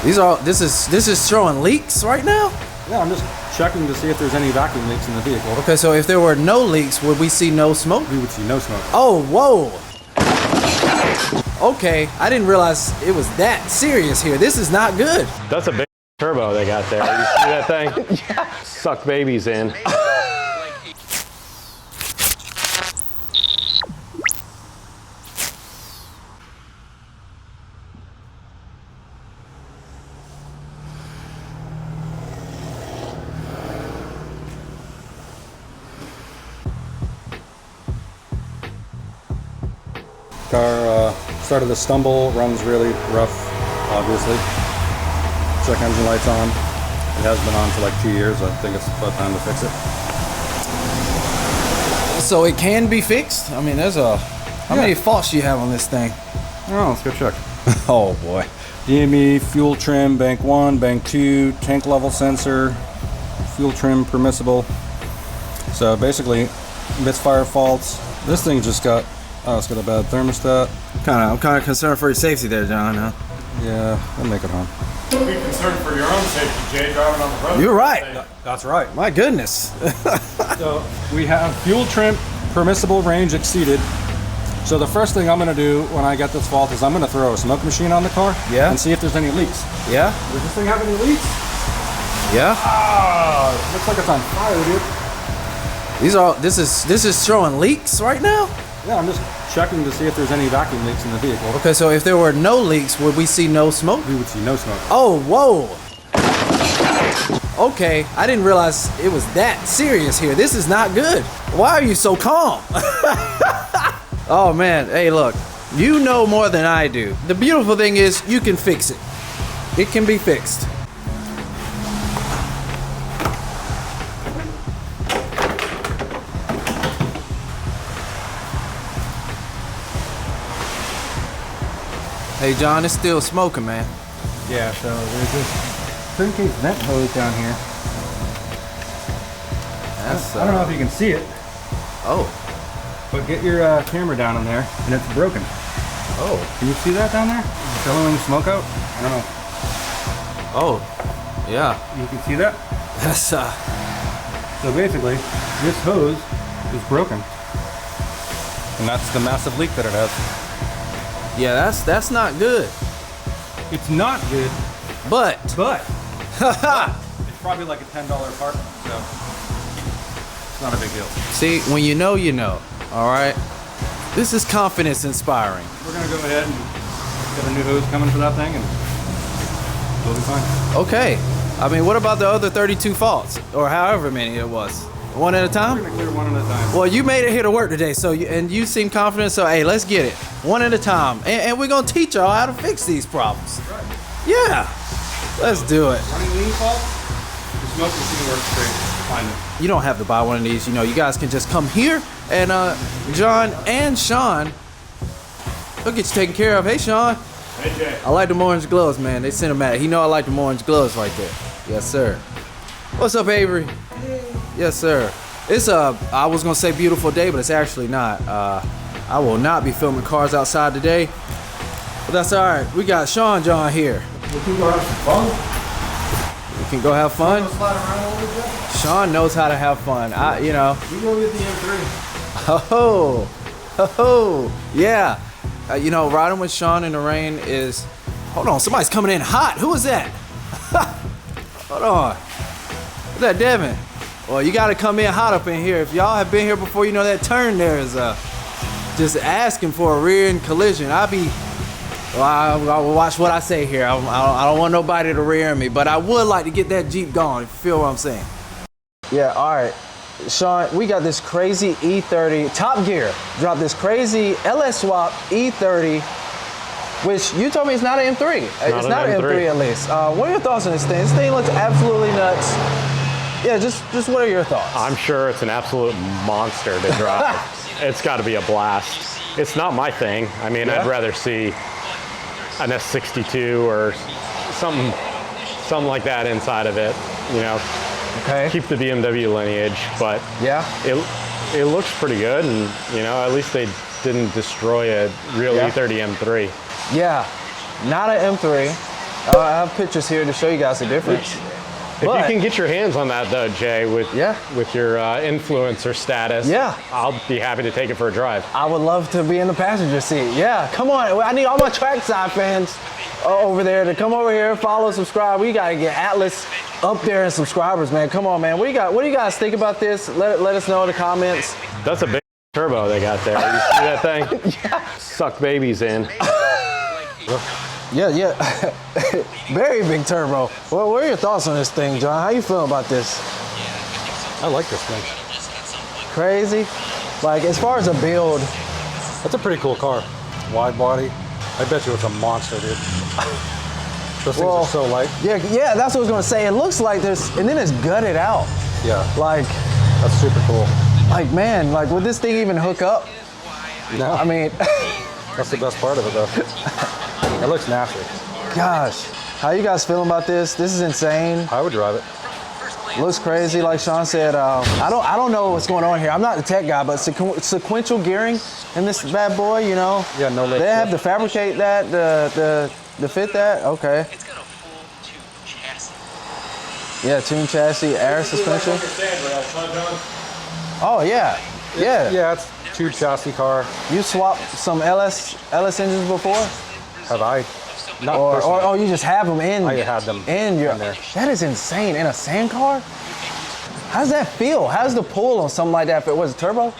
This is showing leaks right now? Yeah, I'm just checking to see if there's any vacuum leaks in the vehicle. Okay, so if there were no leaks, would we see no smoke? We would see no smoke. Oh, whoa. Okay, I didn't realize it was that serious here. This is not good. That's a big turbo they got there. You see that thing? Yeah. Suck babies in. Car started to stumble, runs really rough, obviously. Check engine lights on. It has been on for like 2 years. I think it's about time to fix it. So it can be fixed? I mean, how many faults do you have on this thing? Oh, let's go check. Oh boy. DME, fuel trim, bank 1, bank 2, tank level sensor, fuel trim permissible. So basically, misfire faults. This thing just got, it's got a bad thermostat. I'm kind of concerned for your safety there, John, huh? Yeah, I'll make it home. Be concerned for your own safety, Jay, driving on the road. You're right. That's right. My goodness. So we have fuel trim permissible range exceeded. So the first thing I'm going to do when I get this fault is I'm going to throw a smoke machine on the car and see if there's any leaks. Yeah? Does this thing have any leaks? Yeah? Ah, looks like it's on fire, dude. This is showing leaks right now? Yeah, I'm just checking to see if there's any vacuum leaks in the vehicle. Okay, so if there were no leaks, would we see no smoke? We would see no smoke. Oh, whoa. Okay, I didn't realize it was that serious here. This is not good. Why are you so calm? Oh man, hey look, you know more than I do. The beautiful thing is you can fix it. It can be fixed. Hey John, it's still smoking, man. Yeah, so there's this crankcase vent hose down here. I don't know if you can see it. Oh. But get your camera down in there, and it's broken. Oh. Can you see that down there? Billowing smoke out? I don't know. Oh. Yeah. You can see that? That's So basically, this hose is broken. And that's the massive leak that it has. yeah, that's not good. It's not good, But but it's probably like a $10 part, so it's not a big deal. see, when you know, you know. All right. This is confidence inspiring. We're gonna go ahead and get a new hose coming for that thing, and we'll be fine. Okay. I mean, what about the other 32 faults, or however many it was? One at a We're time? gonna clear one at a time. Well, you made it here to work today, so you seem confident. So hey, let's get it one at a time, and we're gonna teach y'all how to fix these problems. Right. Yeah. Let's do it. Running lean fault, the smoke machine works great. Find it. You don't have to buy one of these. You know, you guys can just come here, and John and Sean, they'll get you taken care of. Hey, Sean. Hey, Jay. I like them orange gloves, man. They cinematic. He know I like them orange gloves right there. Yes, sir. What's up, Avery? Yes, sir. It's I was gonna say beautiful day, but it's actually not. I will not be filming cars outside today, but that's all right. We got Sean John here. We can go have some fun. We can go have fun. Slide around a little bit. Sean knows how to have fun. You know. We go get the M3. Oh, yeah. You know, riding with Sean in the rain is. Hold on, somebody's coming in hot. Who is that? Hold on. Is that Devin? Well, you got to come in hot up in here. If y'all have been here before, you know that turn there is just asking for a rear-end collision. I will watch what I say here. I don't want nobody to rear me, but I would like to get that Jeep going, if you feel what I'm saying. Yeah, all right. Sean, we got this crazy E30, Top Gear, dropped this crazy LS Swapped E30, which you told me it's not an M3. It's not an M3 at least. What are your thoughts on this thing? This thing looks absolutely nuts. Yeah, just what are your thoughts? I'm sure it's an absolute monster to drive. It's got to be a blast. It's not my thing. I mean, Yeah? I'd rather see an S62 or something like that inside of it, you know. Okay. Keep the BMW lineage, but Yeah. it looks pretty good, and you know, at least they didn't destroy a real Yeah. E30 M3. Yeah, not an M3. I have pictures here to show you guys the difference. If you can get your hands on that though, Jay, with your influencer status, I'll be happy to take it for a drive. I would love to be in the passenger seat. Yeah, come on. I need all my trackside fans over there to come over here, follow, subscribe. We gotta get Atlas up there in subscribers, man. Come on, man. What do you guys think about this? Let us know in the comments. That's a big turbo they got there. You see that thing? Yeah. Suck babies in. Yeah. Very big turbo. Well, what are your thoughts on this thing, John? How you feeling about this? I like this thing. Crazy? Like, as far as a build, That's a pretty cool car. Wide body. I bet you it's a monster, dude. Those things are so light. Yeah, that's what I was gonna say. It looks like there's, and then it's gutted out. Yeah. Like, that's super cool. Like, man, like, would this thing even hook up? No. I mean, that's the best part of it, though. It looks nasty. Gosh, how you guys feeling about this? This is insane. I would drive it. Looks crazy, like Sean said. I don't know what's going on here. I'm not the tech guy, but sequential gearing in this bad boy, you know. Yeah, no lift. They have to fabricate that to fit that. Okay. It's got a full tube chassis. Yeah, tuned chassis, air suspension. Oh yeah. Yeah, it's tube chassis car. You swapped some LS engines before? Have I? Not or you just have them in? I had them in there. That is insane. In a sand car? How does that feel? How's the pull on something like that? If it was a turbo?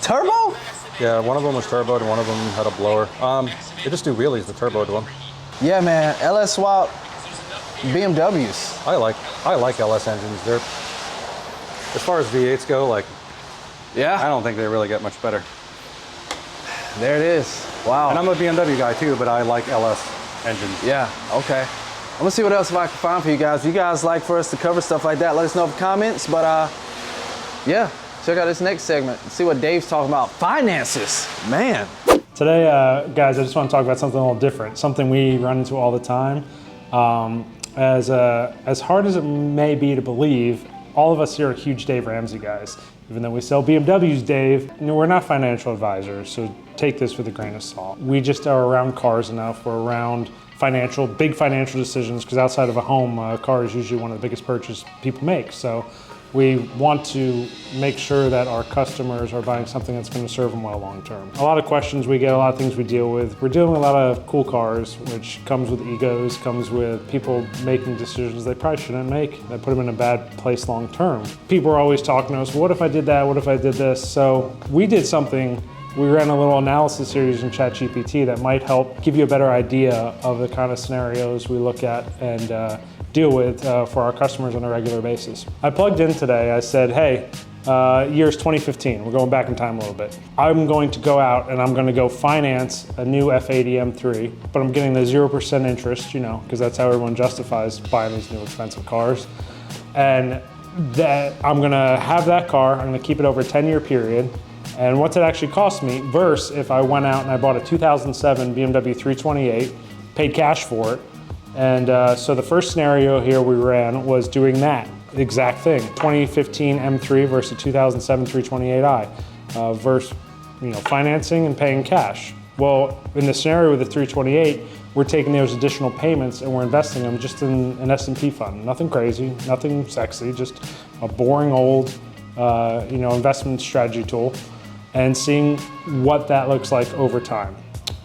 Turbo? Yeah, one of them was turboed and one of them had a blower. They just do wheelies, the turboed one. Yeah, man. LS swap BMWs. I like LS engines. They're, as far as V8s go, like, yeah, I don't think they really get much better. There it is. Wow. And I'm a BMW guy too, but I like LS engines. Yeah, okay. I'm gonna see what else I can find for you guys. If you guys like for us to cover stuff like that, let us know in the comments. But yeah, check out this next segment and see what Dave's talking about. Finances, man. Today, guys, I just want to talk about something a little different, something we run into all the time. As hard as it may be to believe, all of us here are huge Dave Ramsey guys. Even though we sell BMWs, Dave, we're not financial advisors, so take this with a grain of salt. We just are around cars enough. We're around big financial decisions, because outside of a home, a car is usually one of the biggest purchases people make. So we want to make sure that our customers are buying something that's going to serve them well long term. A lot of questions we get, a lot of things we deal with. We're dealing with a lot of cool cars, which comes with egos, comes with people making decisions they probably shouldn't make, that put them in a bad place long term. People are always talking to us, what if I did that, what if I did this? So we did something. We ran a little analysis series in ChatGPT that might help give you a better idea of the kind of scenarios we look at and deal with for our customers on a regular basis. I plugged in today, I said, hey, year's 2015, we're going back in time a little bit. I'm going to go out and I'm going to go finance a new F80 M3, but I'm getting the 0% interest, you know, because that's how everyone justifies buying these new expensive cars. And that I'm going to have that car, I'm going to keep it over a 10-year period. And what's it actually cost me versus if I went out and I bought a 2007 BMW 328, paid cash for it. And so the first scenario here we ran was doing that exact thing. 2015 M3 versus 2007 328i versus financing and paying cash. Well, in the scenario with the 328, we're taking those additional payments and we're investing them just in an S&P fund. Nothing crazy, nothing sexy, just a boring old investment strategy tool, and seeing what that looks like over time.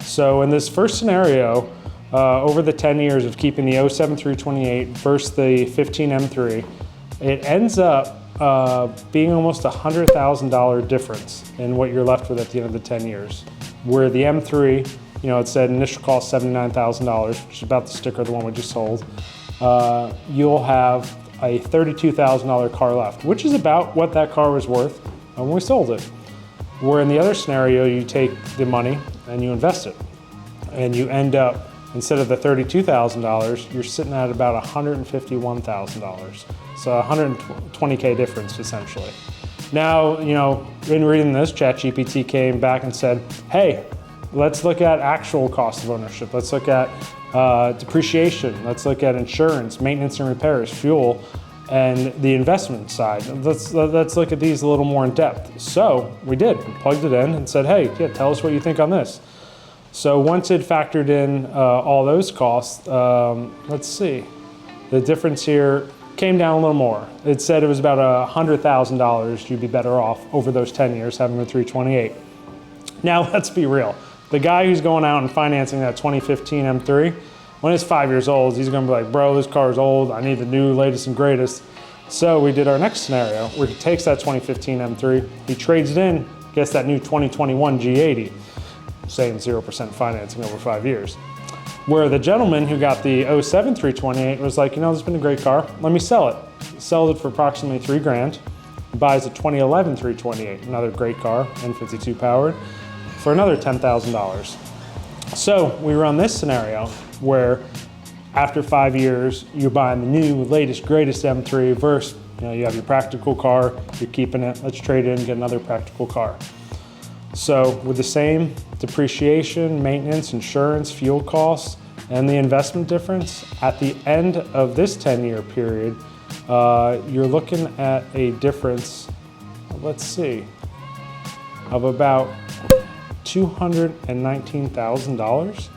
So in this first scenario, over the 10 years of keeping the 07 328 versus the 15 M3, it ends up being almost $100,000 difference in what you're left with at the end of the 10 years. Where the M3, it said initial cost $79,000, which is about the sticker of the one we just sold, you'll have a $32,000 car left, which is about what that car was worth when we sold it. Where in the other scenario, you take the money and you invest it, and you end up, instead of the $32,000, you're sitting at about $151,000. So $120K difference, essentially. Now, in reading this, ChatGPT came back and said, hey, let's look at actual cost of ownership. Let's look at depreciation. Let's look at insurance, maintenance and repairs, fuel, and the investment side. Let's look at these a little more in depth. So we did. We plugged it in and said, hey, tell us what you think on this. So once it factored in all those costs, let's see, the difference here came down a little more. It said it was about $100,000 you'd be better off over those 10 years having the 328. Now let's be real. The guy who's going out and financing that 2015 M3, when it's 5 years old, he's gonna be like, bro, this car is old, I need the new, latest and greatest. So we did our next scenario where he takes that 2015 M3, he trades it in, gets that new 2021 G80, saying 0% financing over 5 years. Where the gentleman who got the 07 328 was like, you know, this has been a great car, let me sell it. Sells it for approximately $3,000, buys a 2011 328, another great car, N52 powered, for another $10,000. So we run this scenario where after 5 years, you're buying the new, latest, greatest M3 versus, you know, you have your practical car, you're keeping it, let's trade in and get another practical car. So with the same depreciation, maintenance, insurance, fuel costs, and the investment difference, at the end of this 10-year period, you're looking at a difference, let's see, of about $219,000.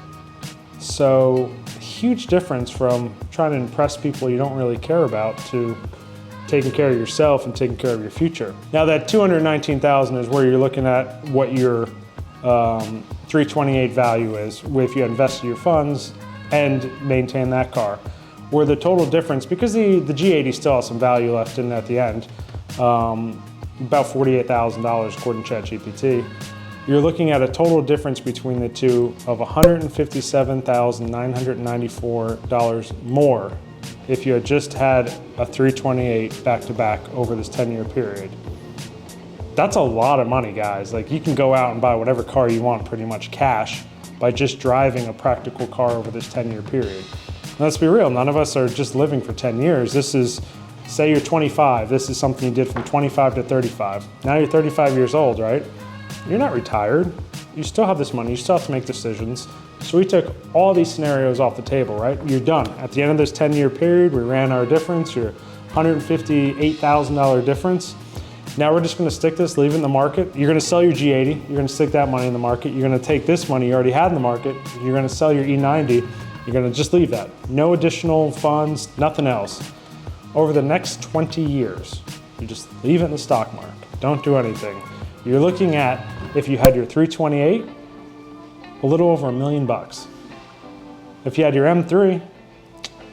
So huge difference from trying to impress people you don't really care about to taking care of yourself and taking care of your future. Now that $219,000 is where you're looking at what your 328 value is if you invest your funds and maintain that car. Where the total difference, because the G80 still has some value left in at the end, about $48,000 according to ChatGPT, you're looking at a total difference between the two of $157,994 more if you had just had a 328 back-to-back over this 10-year period. That's a lot of money, guys. Like, you can go out and buy whatever car you want pretty much cash by just driving a practical car over this 10-year period. And let's be real, none of us are just living for 10 years. This is, say you're 25, this is something you did from 25 to 35. Now you're 35 years old, right? You're not retired. You still have this money, you still have to make decisions. So we took all these scenarios off the table, right? You're done. At the end of this 10-year period, we ran our difference, your $158,000 difference. Now we're just gonna stick this, leave it in the market. You're gonna sell your G80, you're gonna stick that money in the market. You're gonna take this money you already had in the market, you're gonna sell your E90, you're gonna just leave that. No additional funds, nothing else. Over the next 20 years, you just leave it in the stock market. Don't do anything. You're looking at, if you had your 328, a little over $1 million. If you had your M3,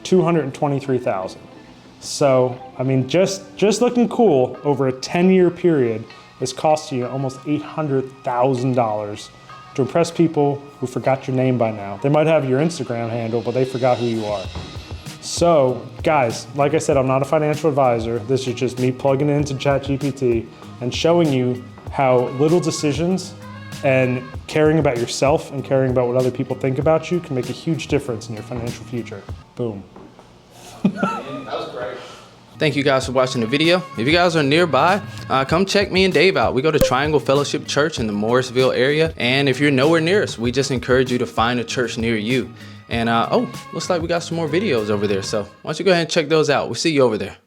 223,000. So, I mean, just looking cool over a 10-year period is costing you almost $800,000 to impress people who forgot your name by now. They might have your Instagram handle, but they forgot who you are. So, guys, like I said, I'm not a financial advisor. This is just me plugging into ChatGPT and showing you how little decisions and caring about yourself and caring about what other people think about you can make a huge difference in your financial future. Boom. That was great. Thank you guys for watching the video. If you guys are nearby, come check me and Dave out. We go to Triangle Fellowship Church in the Morrisville area. And if you're nowhere near us, we just encourage you to find a church near you. And oh, looks like we got some more videos over there. So why don't you go ahead and check those out. We'll see you over there.